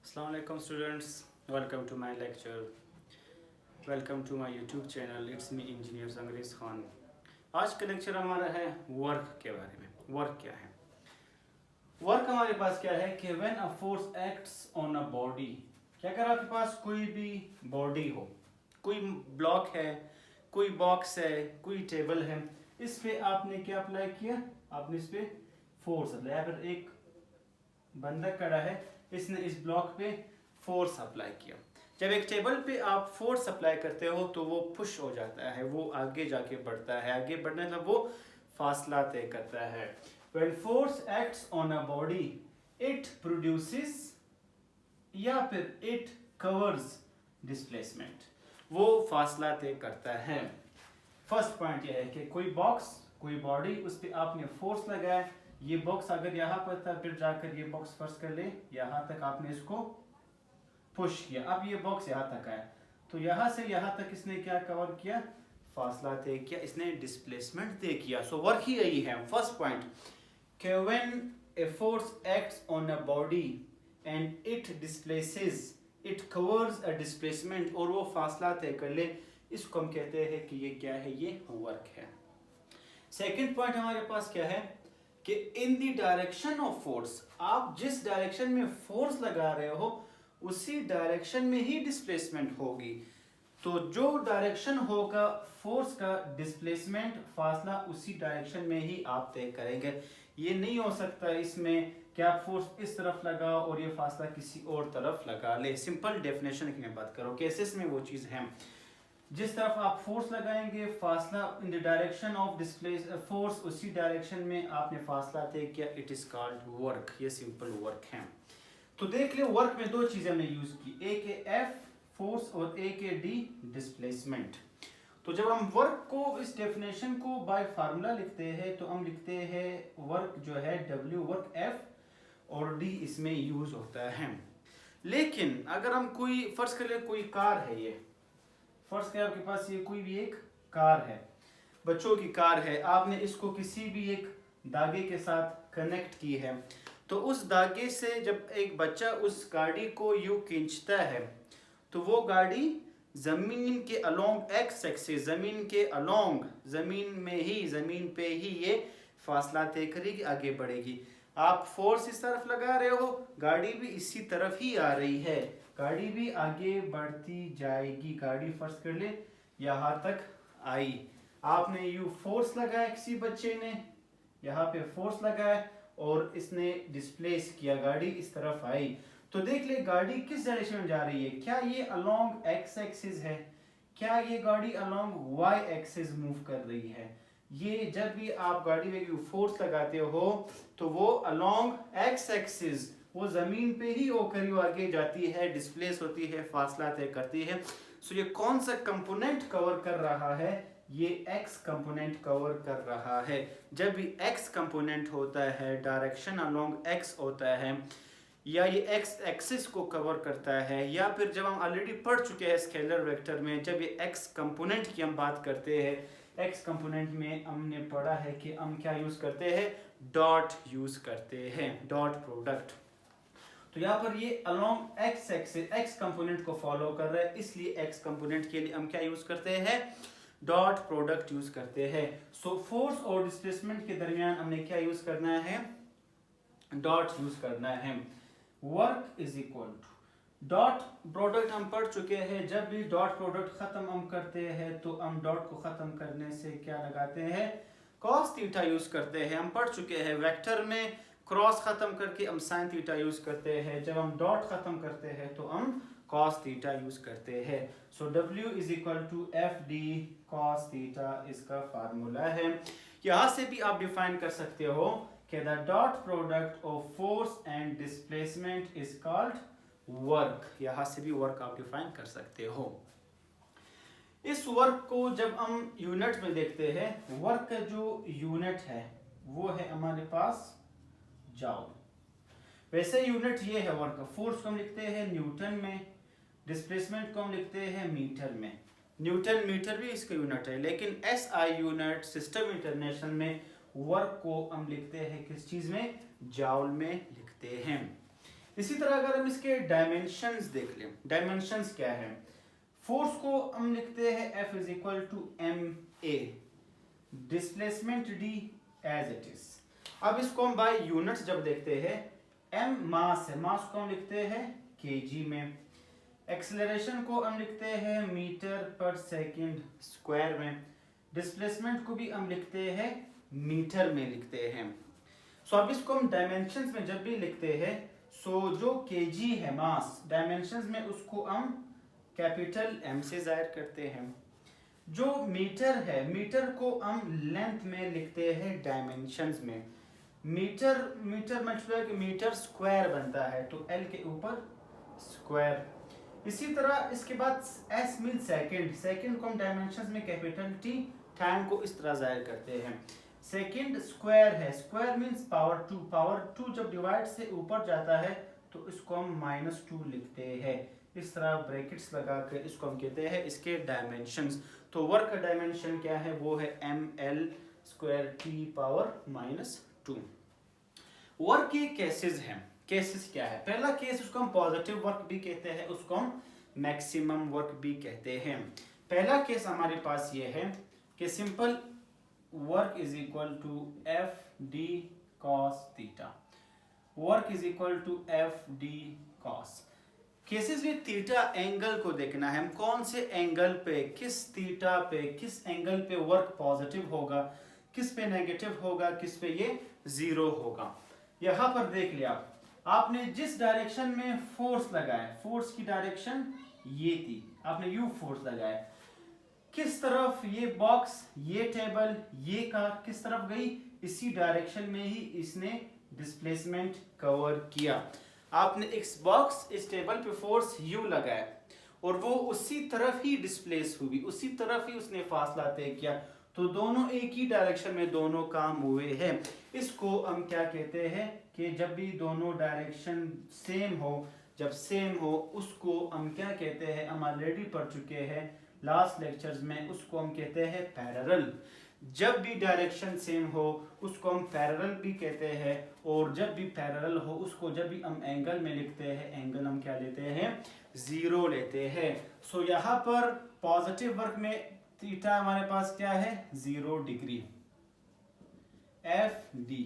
Assalamu alaikum students, welcome to my lecture. Welcome to my YouTube channel. It's me engineer अंग्रेज खान. आज का lecture हमारा है work के बारे में. वर्क क्या है? वर्क हमारे पास क्या है कि when a force acts on a body, क्या अगर आपके पास कोई भी बॉडी हो, कोई ब्लॉक है, कोई बॉक्स है, कोई टेबल है, इस पे आपने क्या अप्लाई किया? आपने इस पे फोर्स अप्लाई. यहाँ पर एक बंदा खड़ा है, इसने इस ब्लॉक पे फोर्स अप्लाई किया. जब एक टेबल पे आप फोर्स अप्लाई करते हो तो वो पुश हो जाता है, वो आगे जाके बढ़ता है. आगे बढ़ने मतलब वो फासला तय करता है. When force acts on a body, it produces या फिर it covers displacement. वो फासला तय करता है. फर्स्ट पॉइंट ये है कि कोई बॉक्स, कोई बॉडी, उस पर आपने फोर्स लगाया. ये बॉक्स अगर यहाँ पर था, फिर जाकर ये बॉक्स फर्स्ट कर ले, यहाँ तक आपने इसको पुश किया. अब ये बॉक्स यहाँ तक आया, तो यहाँ से यहाँ तक इसने क्या कवर किया? फासला तय किया, इसने डिस्प्लेसमेंट तय किया. सो वर्क ही यही है. फर्स्ट पॉइंट कि when a force acts on a body and it displaces, it covers a displacement, और वो फासला तय कर ले, इसको हम कहते हैं कि ये क्या है? ये वर्क है. सेकंड पॉइंट हमारे पास क्या है कि in the direction of force, आप जिस डायरेक्शन में फोर्स लगा रहे हो उसी डायरेक्शन में ही डिस्प्लेसमेंट होगी. तो जो डायरेक्शन होगा फोर्स का, डिस्प्लेसमेंट, फासला उसी डायरेक्शन में ही आप तय करेंगे. ये नहीं हो सकता इसमें कि आप फोर्स इस तरफ लगाओ और ये फासला किसी और तरफ लगा ले. सिंपल डेफिनेशन की मैं बात करूं, केसेस में वो चीज़ है. जिस तरफ आप फोर्स लगाएंगे, फासला in the direction of displace force, उसी डायरेक्शन में आपने फासला तय किया. It is called work. ये सिंपल वर्क है. तो देख ले, वर्क में दो चीजें हमने यूज की, एक है एफ फोर्स और एक है डी डिस्प्लेसमेंट. तो जब हम वर्क को, इस डेफिनेशन को बाय फार्मूला लिखते हैं, तो हम लिखते हैं वर्क जो है डब्ल्यू वर्क एफ, और डी इसमें यूज होता है. लेकिन अगर हम कोई फर्ज कर ले, कोई कार है, ये फर्ज करें आपके पास ये कोई भी एक कार है, बच्चों की कार है, आपने इसको किसी भी एक धागे के साथ कनेक्ट की है. तो उस धागे से जब एक बच्चा उस गाड़ी को यूं खींचता है तो वो गाड़ी जमीन के अलोंग एक्स एक्सिस, जमीन के अलोंग, जमीन में ही, जमीन पे ही ये फासला तय करेगी, आगे बढ़ेगी. आप फोर्स इस तरफ लगा रहे हो, गाड़ी भी इसी तरफ ही आ रही है, गाड़ी भी आगे बढ़ती जाएगी. गाड़ी फर्स्ट कर ले यहाँ तक आई, आपने यू फोर्स लगाया, किसी बच्चे ने यहाँ पे फोर्स लगाया और इसने डिस्प्लेस किया, गाड़ी इस तरफ आई. तो देख ले गाड़ी किस डायरेक्शन में जा रही है. क्या ये अलोंग एक्स एक्सिस है? क्या ये गाड़ी अलोंग वाई एक्सिस मूव कर रही है? ये जब भी आप गाड़ी में यू फोर्स लगाते हो तो वो अलोंग एक्स एक्सिस, वो जमीन पे ही होकर वो आगे जाती है, डिस्प्लेस होती है, फासला तय करती है. सो ये कौन सा कंपोनेंट कवर कर रहा है? ये एक्स कंपोनेंट कवर कर रहा है. जब भी एक्स कंपोनेंट होता है, डायरेक्शन अलोंग एक्स होता है, या ये एक्स एक्सिस को कवर करता है, या फिर जब हम ऑलरेडी पढ़ चुके हैं स्केलर वेक्टर में, जब ये एक्स कंपोनेंट की हम बात करते हैं, एक्स कंपोनेंट में हमने पढ़ा है कि हम क्या यूज करते हैं? डॉट यूज करते हैं, डॉट प्रोडक्ट. तो यहाँ पर ये along x axis, x component को फॉलो कर रहा है, इसलिए एक्स कंपोनेंट के लिए हम क्या यूज करते हैं? डॉट प्रोडक्ट यूज करते हैं. सो फोर्स और डिस्प्लेसमेंट के दरमियान हमने क्या यूज करना है? डॉट यूज करना है. Work is equal to dot product. हम पढ़ चुके हैं, जब भी डॉट प्रोडक्ट खत्म हम करते हैं तो हम डॉट को खत्म करने से क्या लगाते हैं? कॉस थीटा यूज करते हैं. हम पढ़ चुके हैं वेक्टर में क्रॉस खत्म करके हम साइन थीटा यूज करते हैं, जब हम डॉट खत्म करते हैं तो हम कॉस थीटा यूज करते हैं. So W is equal to F D cos theta, इसका फार्मूला है. यहाँ से भी आप डिफाइन कर सकते हो कि the dot product of force and displacement is called work. यहाँ से भी वर्क आप डिफाइन कर सकते हो. इस वर्क को जब हम यूनिट में देखते हैं, वर्क का जो यूनिट है वो है हमारे पास जाओ. वैसे यूनिट ये है वर्क का. फोर्स को हम लिखते हैं न्यूटन में, डिस्प्लेसमेंट को हम लिखते हैं मीटर में. न्यूटन मीटर भी इसका यूनिट है, लेकिन SI यूनिट, सिस्टम इंटरनेशनल में वर्क को हम लिखते हैं किस चीज में? जाउल में लिखते हैं. इसी तरह अगर हम इसके डायमेंशंस देख लें, डायमेंशंस क्या है, फोर्स को हम लिखते हैं F is equal to M A, displacement D as it is. अब इसको हम बाय यूनिट्स जब देखते हैं, m मास है, मास को हम लिखते हैं kg में, एक्सेलरेशन को हम लिखते हैं मीटर पर सेकंड स्क्वायर में, डिस्प्लेसमेंट को भी हम लिखते हैं मीटर में लिखते हैं। सो अब इसको हम डायमेंशंस में जब भी लिखते हैं, सो जो kg है मास डायमेंशंस में, उसको हम कैपिटल M से जाहिर करते हैं। जो मीटर है, मीटर को हम लेंथ में लिखते हैं डायमेंशंस में, मीटर मतलब मीटर स्क्वायर बनता है, तो L के ऊपर स्क्वायर। इसी तरह इसके बाद S मीन सेकंड, सेकंड को हम डायमेंशंस में कैपिटल T, टाइम को इस तरह जाहिर करते हैं। सेकंड स्क्वायर है, स्क्वायर मीन्स पावर 2, पावर 2 जब डिवाइड से ऊपर जाता है तो इसको हम -2 लिखते हैं। इस तरह ब्रैकेट्स लगा कर इसको हम कहते हैं इसके डायमेंशंस। तो वर्क का डायमेंशन क्या है, वो है ml² t पावर -2। वर्क के केसेस हैं, केसेस क्या है, पहला केस उसको हम पॉजिटिव वर्क भी कहते हैं, उसको हम मैक्सिमम वर्क भी कहते हैं। पहला केस हमारे पास ये है कि simple work is equal to F D cos theta, work is equal to F D cos. Cases में थीटा एंगल को देखना है, हम कौन से एंगल पे, किस थीटा पे, किस एंगल पे वर्क पॉजिटिव होगा, किस पे नेगेटिव होगा, किस पे ये जीरो होगा। यहाँ पर देख लिया आपने, जिस डायरेक्शन में फोर्स लगाया, फोर्स की डायरेक्शन ये थी, आपने यू फोर्स लगाया, किस तरफ ये बॉक्स, ये टेबल, ये कार किस तरफ गई, इसी डायरेक्शन में ही इसने डिस्प्लेसमेंट कवर किया। आपने इस बॉक्स, इस टेबल पे फोर्स यू लगाया और वो उसी तरफ ही डिस्प्लेस हुई, उसी तरफ ही उसने फासला तय किया, तो दोनों एक ही डायरेक्शन में दोनों काम हुए हैं। इसको हम क्या कहते हैं कि जब भी दोनों डायरेक्शन सेम हो, जब सेम हो उसको हम क्या कहते हैं, हम ऑलरेडी पढ़ चुके हैं लास्ट लेक्चर्स में, उसको हम कहते हैं पैरेलल। जब भी डायरेक्शन सेम हो उसको हम पैरेलल भी कहते हैं, और जब भी पैरेलल हो उसको जब भी हम एंगल में लिखते हैं, एंगल हम क्या लेते हैं, जीरो लेते हैं। सो यहाँ पर पॉजिटिव वर्क में थीटा हमारे पास क्या है, 0 डिग्री, एफ डी।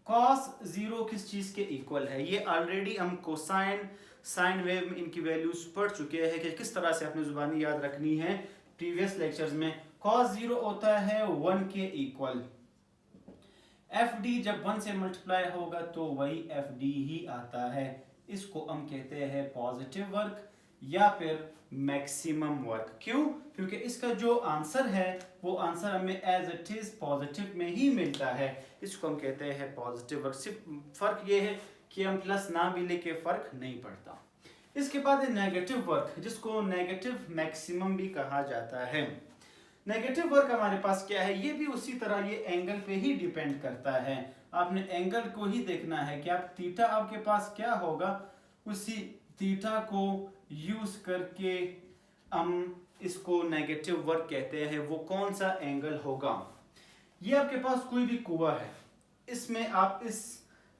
कॉस 0 किस चीज के इक्वल है, ये ऑलरेडी हम कोसाइन, साइन वेव में इनकी वैल्यूज पढ़ चुके हैं कि किस तरह से अपनी जुबानी याद रखनी है प्रीवियस लेक्चर्स में। cos 0 होता है 1 के इक्वल, एफ डी जब 1 से मल्टीप्लाई होगा तो वही एफ डी ही आता है। इसको हम कहते हैं पॉजिटिव वर्क या फिर मैक्सिमम वर्क। क्यों? क्योंकि इसका जो आंसर है वो आंसर हमें एज इट इज पॉजिटिव में ही मिलता है, इसको हम कहते हैं पॉजिटिव वर्क। सिर्फ फर्क ये है कि हम प्लस ना भी लेके फर्क नहीं पड़ता। इसके बाद है नेगेटिव वर्क, जिसको नेगेटिव मैक्सिमम भी कहा जाता है। नेगेटिव वर्क हमारे पास क्या है, ये भी उसी तरह ये एंगल पे ही डिपेंड करता है। आपने एंगल को ही देखना है कि आप थीटा आपके पास क्या होगा, उसी थीटा को यूज करके हम इसको नेगेटिव वर्क कहते हैं, वो कौन सा एंगल होगा। ये आपके पास कोई भी कुआं है, इसमें आप इस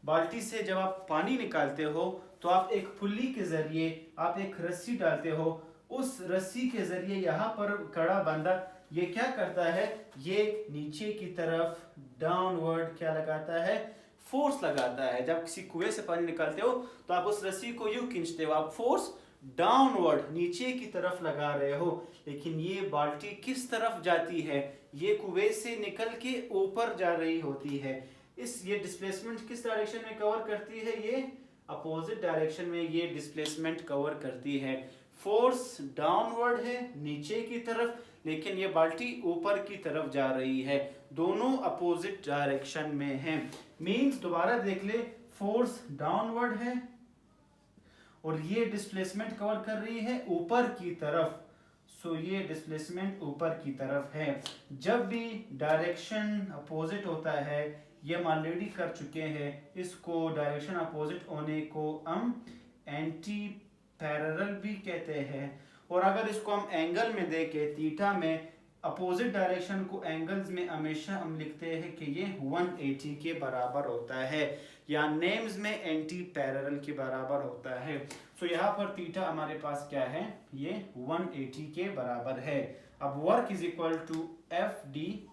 बाल्टी से जब आप पानी निकालते हो तो आप एक पुल्ली के जरिए आप एक रस्सी डालते हो, उस रस्सी के जरिए यहाँ पर कड़ा बंधा ये क्या करता है, ये नीचे की तरफ डाउनवर्ड क्या लगाता है, फोर्स लगाता है। जब किसी कुएं से पानी निकालते हो तो आप उस रस्सी को यूं खींचते हो, आप फोर्स डाउनवर्ड नीचे की तरफ लगा रहे हो। लेकिन ये बाल्टी किस तरफ जाती है, ये कुएं से निकल के ऊपर जा रही होती है। ये डिस्प्लेसमेंट किस डायरेक्शन में कवर करती है, ये अपोजिट डायरेक्शन में ये डिस्प्लेसमेंट कवर करती है। फोर्स डाउनवर्ड है नीचे की तरफ, लेकिन ये बाल्टी ऊपर की तरफ जा रही है, दोनों अपोजिट डायरेक्शन में हैं। मींस दोबारा देख ले, फोर्स डाउनवर्ड है और ये डिस्प्लेसमेंट कवर कर रही है ऊपर की तरफ। सो ये डिस्प्लेसमेंट ऊपर की तरफ है। जब भी डायरेक्शन अपोजिट होता है, ये हम ऑलरेडी कर चुके हैं, इसको डायरेक्शन अपोजिट होने को हम एंटी पैरेलल भी कहते हैं। और अगर इसको हम एंगल में देखें, थीटा में अपोजिट डायरेक्शन को एंगल्स में हमेशा हम लिखते हैं कि ये 180 के बराबर होता है। या नेम्स में एंटी पैरेलल के बराबर होता है। सो यहाँ पर थीटा हमारे पास क्या है, ये 180 के बराबर है। अब work is equal to F D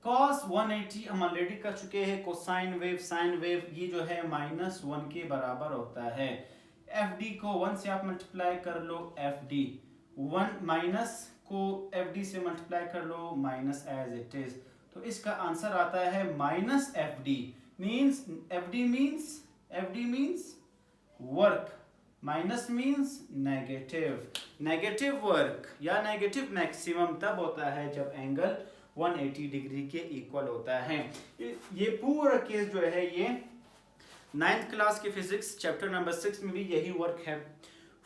cos 180 हम ऑलरेडी कर चुके हैं। कोसाइन वेव साइन वेव ये जो है -1 के बराबर होता है। एफ डी को 1 से आप मल्टीप्लाई कर लो, एफ डी 1 माइनस को एफ डी से मल्टीप्लाई कर लो, माइनस एज इट इज। तो इसका आंसर आता है minus F D means F D means work, minus means negative work या नेगेटिव मैक्सिमम तब होता है जब एंगल 180 डिग्री के इक्वल होता है। ये पूरा केस जो है ये 9th क्लास के फिजिक्स चैप्टर नंबर 6 में भी यही वर्क है,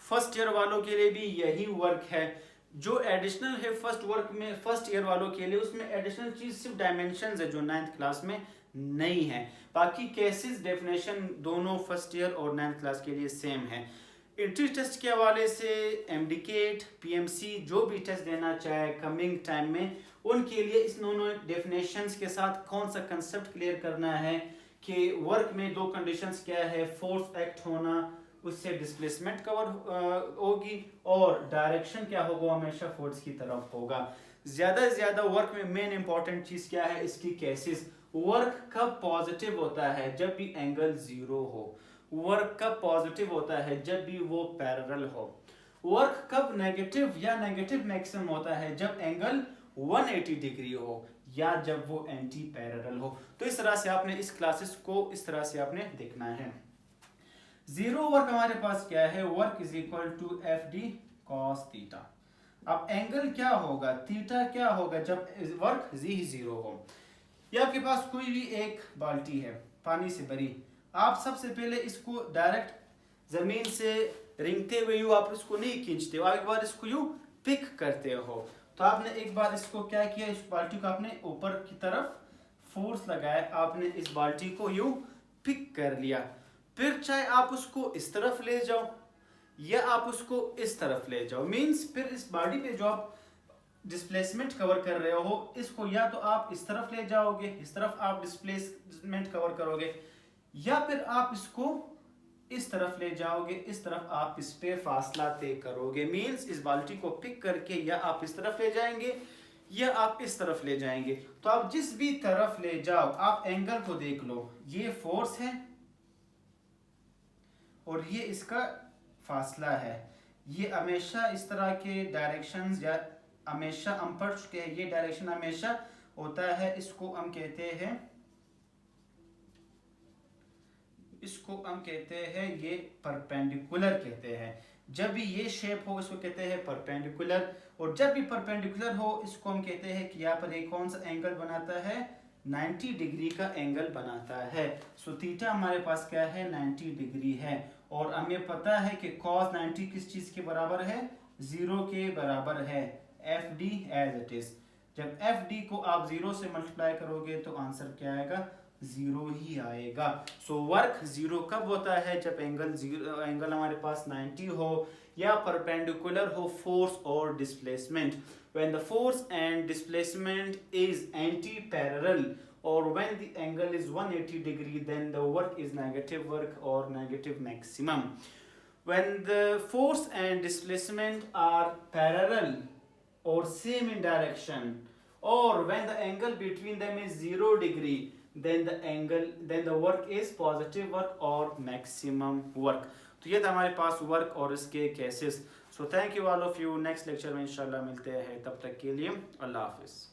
फर्स्ट ईयर वालों के लिए भी यही वर्क है। जो एडिशनल है फर्स्ट ईयर वालों के लिए, उसमें एडिशनल चीज सिर्फ डायमेंशंस है जो 9th क्लास में नहीं है। बाकी केसेस डेफिनेशन दोनों फर्स्ट ईयर और 9th क्लास के लिए सेम है। एंट्री टेस्ट के हवाले से एमडीकेट पीएमसी जो भी टेस्ट देना चाहे कमिंग टाइम में, उनके लिए इस दोनों डेफिनेशंस के साथ कौन सा कंसेप्ट क्लियर करना है कि वर्क में दो कंडीशंस क्या है, फोर्स एक्ट होना, उससे डिस्प्लेसमेंट कवर होगी और डायरेक्शन क्या होगा, हमेशा फोर्स की तरफ होगा। ज्यादा से ज्यादा वर्क में मेन इंपॉर्टेंट चीज क्या है, इसकी केसेस। वर्क कब पॉजिटिव होता है, जब भी एंगल 0 हो। वर्क कब पॉजिटिव होता है, जब भी वो पैरेलल हो। वर्क कब नेगेटिव या नेगेटिव मैक्सिमम होता है, जब एंगल 180 डिग्री हो या जब वो एंटी पैरेलल हो। तो इस तरह से आपने इस क्लासेस को इस तरह से आपने देखना है। जीरो वर्क हमारे पास क्या है, work is equal to F D cos theta. अब एंगल क्या होगा, थीटा क्या होगा जब वर्क जी 0 हो। या आपके पास कोई भी एक बाल्टी है पानी से भरी, आप सबसे पहले इसको डायरेक्ट जमीन से रिंगते हुए यूं आप इसको नहीं खींचते हो, आप एक बार इसको यूं पिक करते हो। तो आपने एक बार इसको क्या किया, इस बाल्टी को आपने ऊपर की तरफ फोर्स लगाया, आपने इस बाल्टी को यूं पिक कर लिया। फिर चाहे आप उसको इस तरफ ले जाओ या आप उसको इस तरफ ले जाओ, मींस फिर इस बॉडी पे जो आप डिस्प्लेसमेंट कवर कर रहे हो, इसको या तो आप इस तरफ ले जाओगे, इस तरफ आप डिस्प्लेसमेंट कवर करोगे, या फिर आप इसको इस तरफ ले जाओगे, इस तरफ आप इस पे फासला तय करोगे। मींस इस बाल्टी को पिक करके या आप इस तरफ ले जाएंगे या आप इस तरफ ले जाएंगे। तो आप जिस भी तरफ ले जाओ, आप एंगल को देख लो, ये फोर्स है और ये इसका फासला है। ये हमेशा इस तरह के डायरेक्शंस या हमेशा हम पढ़ चुके हैं, ये डायरेक्शन हमेशा होता है, इसको हम कहते हैं ये परपेंडिकुलर कहते हैं। जब भी ये शेप हो इसको कहते हैं परपेंडिकुलर, और जब भी परपेंडिकुलर हो इसको हम कहते हैं कि यहाँ पर एक कौन सा एंगल बनाता है, 90 डिग्री का एंगल बनाता है। सो थीटा हमारे पास क्या है, 90 डिग्री है। और हमें पता है कि cos 90 किस चीज के बराबर है, 0 के बराबर है, F D as it is. जब एफ डी को आप 0 से मल्टीप्लाई करोगे तो आंसर क्या आएगा, 0 ही आएगा। सो वर्क 0 कब होता है, जब एंगल हमारे पास 90 हो या परपेंडिकुलर हो फोर्स और displacement. when the force and displacement is anti-parallel or when the angle is 180 degree, then the work is negative work or negative maximum. When the force and displacement are parallel or same in direction, or when the angle between them is 0 degree, then the work is positive work or maximum work. तो ये था हमारे पास work और इसके cases. So thank you all of you. Next lecture में इंशाल्लाह मिलते हैं, तब तक के लिए अल्लाह हाफिज़।